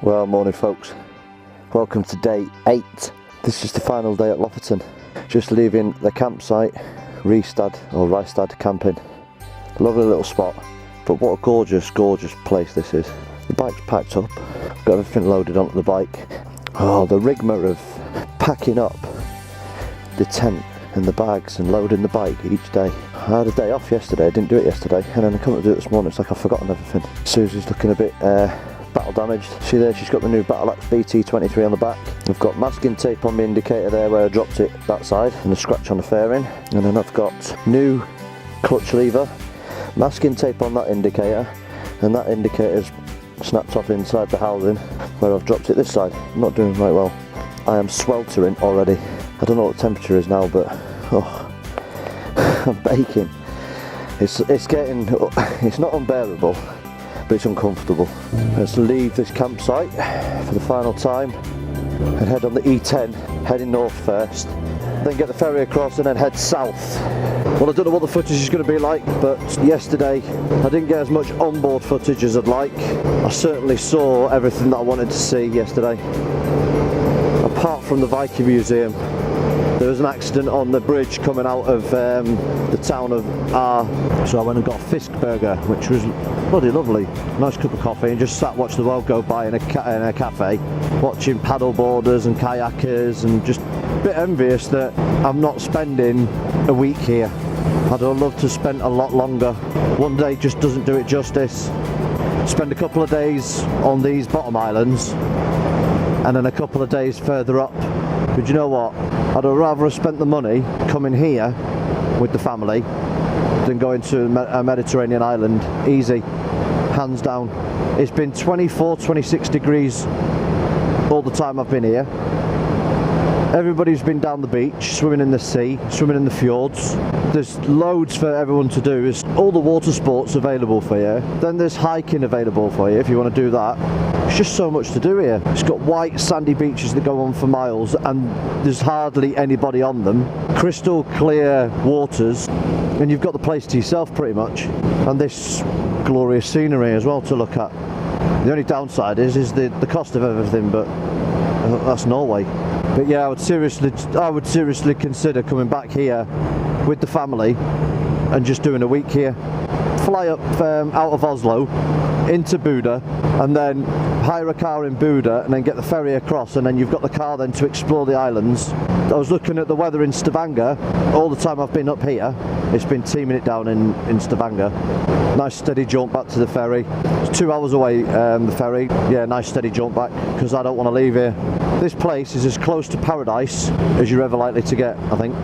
Well, morning folks, welcome to day 8. This is the final day at Lofferton. Just leaving the campsite, Rystad camping. Lovely little spot, but what a gorgeous place this is. The bike's packed up, got everything loaded onto the bike. Oh, the rigmarole of packing up the tent and the bags and loading the bike each day. I had a day off yesterday, I didn't do it yesterday, and then I come to do it this morning, it's like I've forgotten everything. Susie's looking a bit battle damaged. See there, she's got the new Battle Axe BT23 on the back. I've got masking tape on the indicator there where I dropped it that side, and a scratch on the fairing. And then I've got new clutch lever, masking tape on that indicator, and that indicator's snapped off inside the housing where I've dropped it this side. I'm not doing right well. I am sweltering already. I don't know what the temperature is now, but oh, I'm baking. It's not unbearable, but it's uncomfortable. Let's leave this campsite for the final time and head on the E10, heading north first, then get the ferry across and then head south. Well, I don't know what the footage is going to be like, but yesterday I didn't get as much onboard footage as I'd like. I certainly saw everything that I wanted to see yesterday. Apart from the Viking Museum, there was an accident on the bridge coming out of the town of Aar. So I went and got a Fisk burger, which was bloody lovely. Nice cup of coffee, and just sat watching the world go by in a cafe, watching paddle boarders and kayakers, and just a bit envious that I'm not spending a week here. I'd love to spend a lot longer. One day just doesn't do it justice. Spend a couple of days on these bottom islands, and then a couple of days further up. But you know what? I'd rather have spent the money coming here with the family than going to a Mediterranean island. Easy, hands down. It's been 24, 26 degrees all the time I've been here. Everybody's been down the beach, swimming in the sea, swimming in the fjords. There's loads for everyone to do. There's all the water sports available for you. Then there's hiking available for you if you want to do that. There's just so much to do here. It's got white sandy beaches that go on for miles, and there's hardly anybody on them. Crystal clear waters, and you've got the place to yourself pretty much. And this glorious scenery as well to look at. The only downside is the cost of everything, but that's Norway. But yeah, I would seriously consider coming back here with the family and just doing a week here. Fly up out of Oslo into Buda, and then hire a car in Buda, and then get the ferry across, and then you've got the car then to explore the islands. I was looking at the weather in Stavanger. All the time I've been up here, it's been teeming it down in Stavanger. Nice steady jaunt back to the ferry. It's 2 hours away, the ferry. Yeah, nice steady jaunt back, because I don't want to leave here. This place is as close to paradise as you're ever likely to get, I think.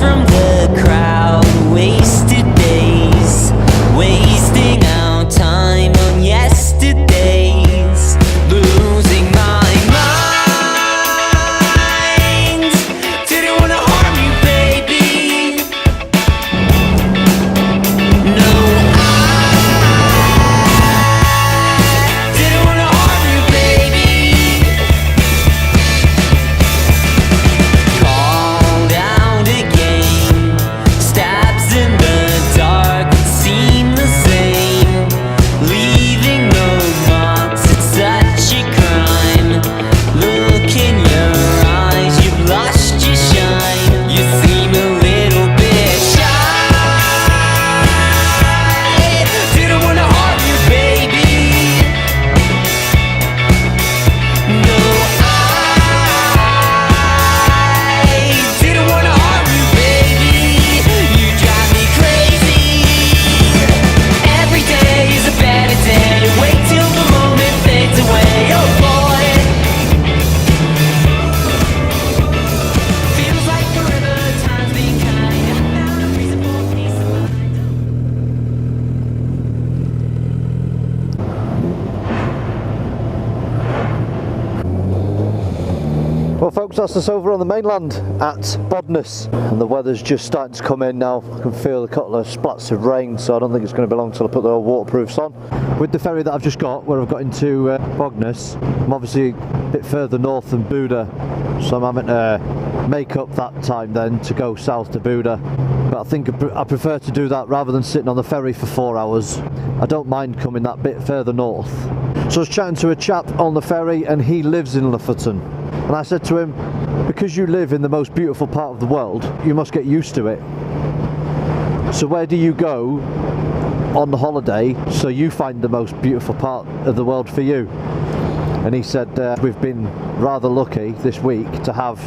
From the crowd. folks, that's us over on the mainland at Bodness, and the weather's just starting to come in now. I can feel a couple of splats of rain, so I don't think it's going to be long till I put the old waterproofs on. With the ferry that I've just got, where I've got into Bodness, I'm obviously a bit further north than Buda, so I'm having to make up that time then to go south to Buda. But I think I prefer to do that rather than sitting on the ferry for 4 hours. I don't mind coming that bit further north. So I was chatting to a chap on the ferry, and he lives in Lofoten. And I said to him, because you live in the most beautiful part of the world, you must get used to it. So where do you go on the holiday so you find the most beautiful part of the world for you? And he said, we've been rather lucky this week to have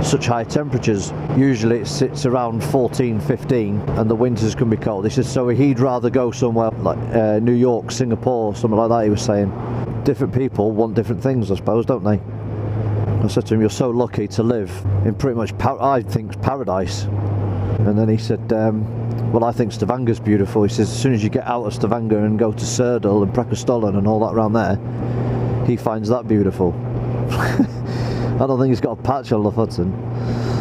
such high temperatures. Usually it sits around 14, 15 and the winters can be cold. He said so he'd rather go somewhere like New York, Singapore, something like that. He was saying different people want different things, I suppose, don't they? I said to him, you're so lucky to live in pretty much I think paradise. And then he said, well, I think Stavanger's beautiful. He says as soon as you get out of Stavanger and go to Sørdal and Preikestolen and all that around there, he finds that beautiful. I don't think he's got a patch on Lofoten.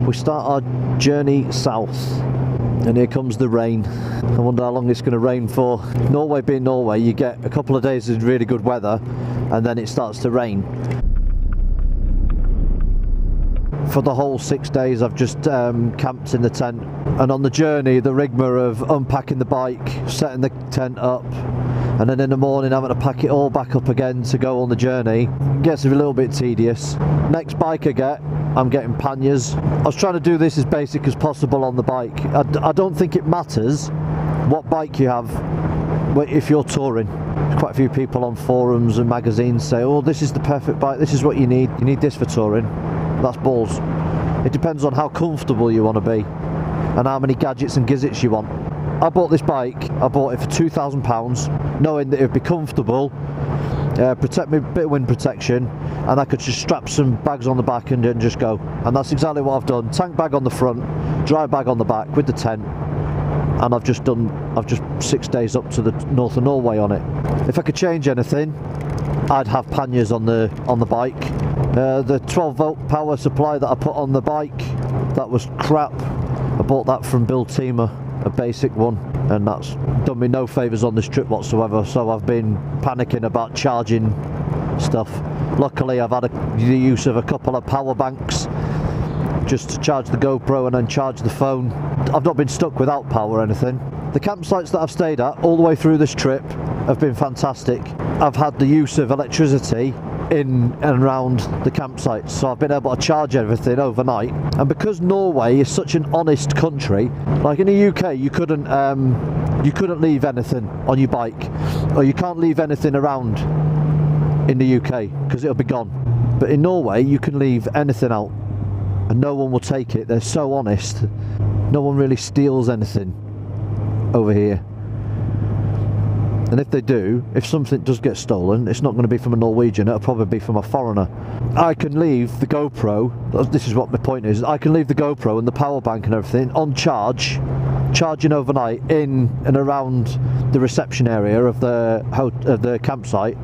We start our journey south, and here comes the rain. I wonder how long it's going to rain for. Norway being Norway, you get a couple of days of really good weather, and then it starts to rain. For the whole 6 days I've just camped in the tent, and on the journey the rigmarole of unpacking the bike, setting the tent up, and then in the morning having to pack it all back up again to go on the journey gets a little bit tedious. Next bike I get, I'm getting panniers. I was trying to do this as basic as possible on the bike. I don't think it matters what bike you have if you're touring. Quite a few people on forums and magazines say, oh, this is the perfect bike, this is what you need this for touring. That's balls. It depends on how comfortable you want to be and how many gadgets and gizzits you want. I bought this bike, I bought it for £2,000, knowing that it would be comfortable, protect me, a bit of wind protection, and I could just strap some bags on the back and then just go. And that's exactly what I've done. Tank bag on the front, dry bag on the back with the tent, and I've just 6 days up to the north of Norway on it. If I could change anything, I'd have panniers on the bike. The 12 volt power supply that I put on the bike, that was crap. I bought that from Biltema, a basic one, and that's done me no favours on this trip whatsoever, so I've been panicking about charging stuff. Luckily I've had the use of a couple of power banks just to charge the GoPro and then charge the phone. I've not been stuck without power or anything. The campsites that I've stayed at all the way through this trip have been fantastic. I've had the use of electricity in and around the campsites, so I've been able to charge everything overnight. And because Norway is such an honest country, like in the UK you couldn't leave anything on your bike, or you can't leave anything around in the UK because it'll be gone. But in Norway you can leave anything out and no one will take it. They're so honest. No one really steals anything over here. And if they do, if something does get stolen, it's not going to be from a Norwegian, it'll probably be from a foreigner. I can leave the GoPro, this is what my point is, I can leave the GoPro and the power bank and everything on charging overnight in and around the reception area of the campsite,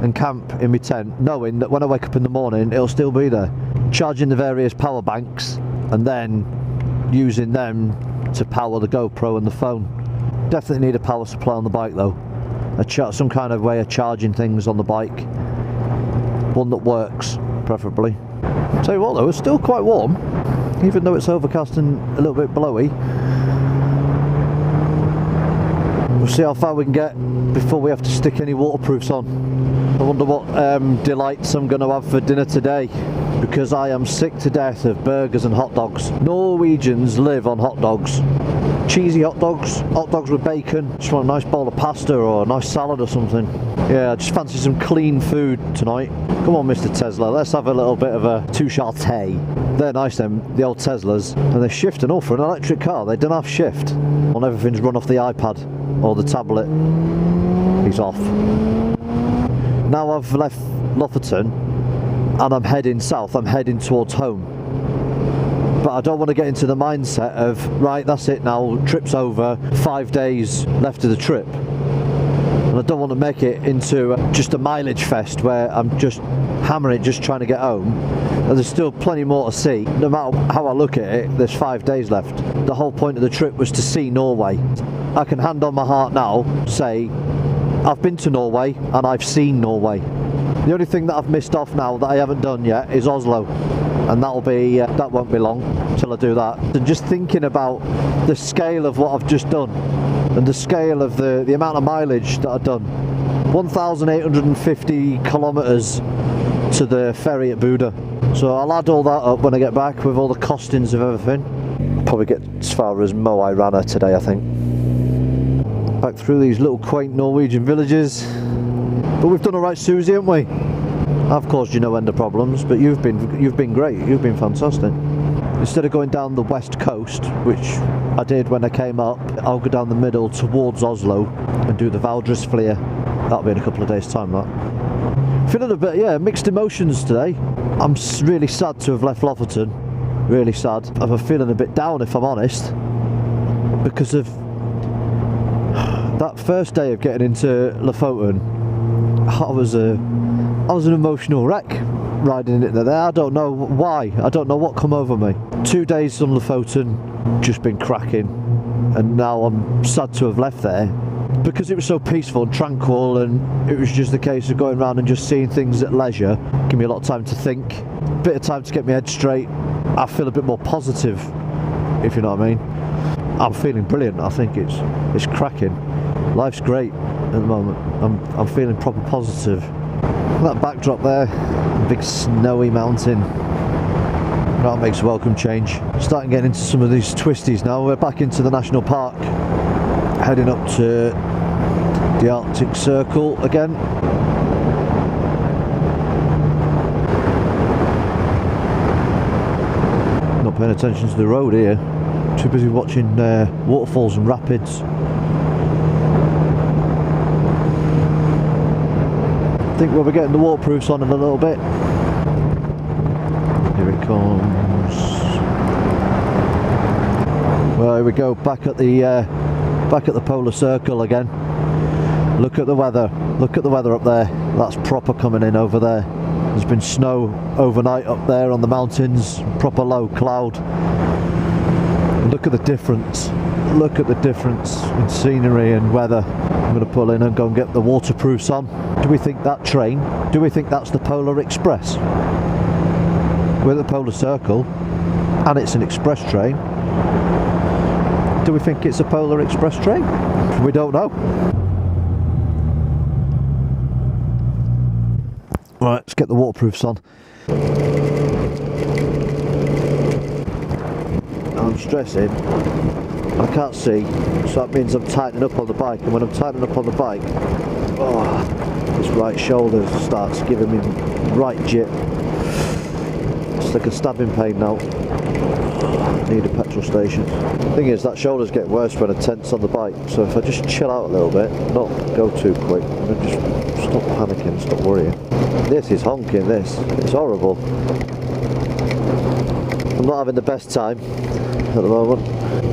and camp in my tent, knowing that when I wake up in the morning it'll still be there. Charging the various power banks and then using them to power the GoPro and the phone. Definitely need a power supply on the bike though. Some kind of way of charging things on the bike. One that works, preferably. Tell you what though, it's still quite warm, even though it's overcast and a little bit blowy. We'll see how far we can get before we have to stick any waterproofs on. I wonder what delights I'm going to have for dinner today, because I am sick to death of burgers and hot dogs. Norwegians live on hot dogs. Cheesy hot dogs with bacon. Just want a nice bowl of pasta or a nice salad or something. Yeah, I just fancy some clean food tonight. Come on, Mr. Tesla, let's have a little bit of a touche. They're nice, them, the old Teslas, and they're shifting all for an electric car. They don't have shift. And everything's run off the iPad or the tablet. He's off. Now I've left Lofoten and I'm heading south, I'm heading towards home. But I don't want to get into the mindset of, right, that's it now, trip's over, 5 days left of the trip. And I don't want to make it into just a mileage fest where I'm just hammering it, just trying to get home. and there's still plenty more to see. No matter how I look at it, there's 5 days left. The whole point of the trip was to see Norway. I can hand on my heart now say I've been to Norway and I've seen Norway. The only thing that I've missed off now that I haven't done yet is Oslo, and that won't be long till I do that. And just thinking about the scale of what I've just done and the scale of the amount of mileage that I've done, 1,850 kilometers to the ferry at Buda. So I'll add all that up when I get back with all the costings of everything. Probably get as far as Mo i Rana today, I think. Back through these little quaint Norwegian villages. But we've done alright, Susie, haven't we? I've caused you no end of problems, but you've been great. You've been fantastic. Instead of going down the west coast, which I did when I came up, I'll go down the middle towards Oslo and do the Valdresflia. That'll be in a couple of days' time, that. Feeling a bit, mixed emotions today. I'm really sad to have left Lofoten. Really sad. I'm feeling a bit down, if I'm honest, because of that first day of getting into Lofoten. I was an emotional wreck riding it there. I don't know why. I don't know what come over me. 2 days on Lofoten, just been cracking, and now I'm sad to have left there because it was so peaceful and tranquil, and it was just a case of going around and just seeing things at leisure. Give me a lot of time to think, a bit of time to get my head straight. I feel a bit more positive, if you know what I mean. I'm feeling brilliant. I think it's cracking. Life's great at the moment. I'm feeling proper positive. That backdrop there, big snowy mountain, that makes a welcome change. Starting getting into some of these twisties now. We're back into the national park, heading up to the Arctic Circle again. Not paying attention to the road here, too busy watching waterfalls and rapids. I think we'll be getting the waterproofs on in a little bit. Here it comes. Well, here we go, back at the polar circle again. Look at the weather. Look at the weather up there. That's proper coming in over there. There's been snow overnight up there on the mountains. Proper low cloud. Look at the difference. Look at the difference in scenery and weather. I'm going to pull in and go and get the waterproofs on. Do we think that train, do we think that's the Polar Express? We're at the Polar Circle and it's an express train. Do we think it's a Polar Express train? We don't know. Right, let's get the waterproofs on. I'm stressing. I can't see, so that means I'm tightening up on the bike, and when I'm tightening up on the bike, this right shoulder starts giving me right jip. It's like a stabbing pain now. I need a petrol station. The thing is, that shoulder's getting worse when I tense on the bike, so if I just chill out a little bit, not go too quick, and then just stop panicking, stop worrying. This is honking, this. It's horrible. I'm not having the best time at the moment.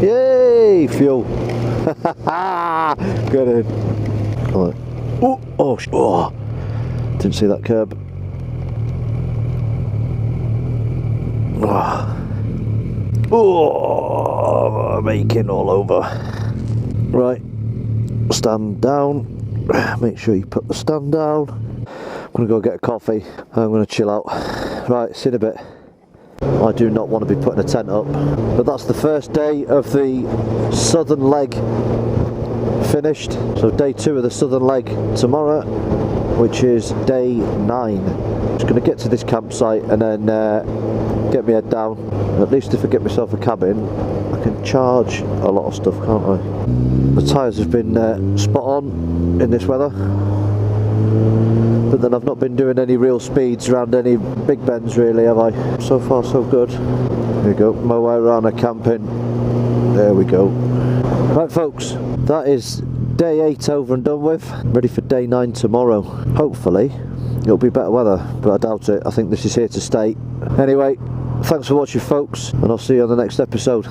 Yay! Fuel! Good in. Right. Oh! Didn't see that curb. Oh, I'm aching all over. Right, stand down. Make sure you put the stand down. I'm gonna go get a coffee. I'm gonna chill out. Right, see you in a bit. I do not want to be putting a tent up, but that's the first day of the southern leg finished. So day 2 of the southern leg tomorrow, which is day 9. Just going to get to this campsite and then get my head down. At least if I get myself a cabin, I can charge a lot of stuff, can't I? The tyres have been spot on in this weather, but then I've not been doing any real speeds around any big bends really, have I? So far so good. There we go, my way around a camping. There we go. Right folks, that is day 8 over and done with. Ready for day 9 tomorrow. Hopefully it'll be better weather, but I doubt it. I think this is here to stay. Anyway, thanks for watching folks, and I'll see you on the next episode.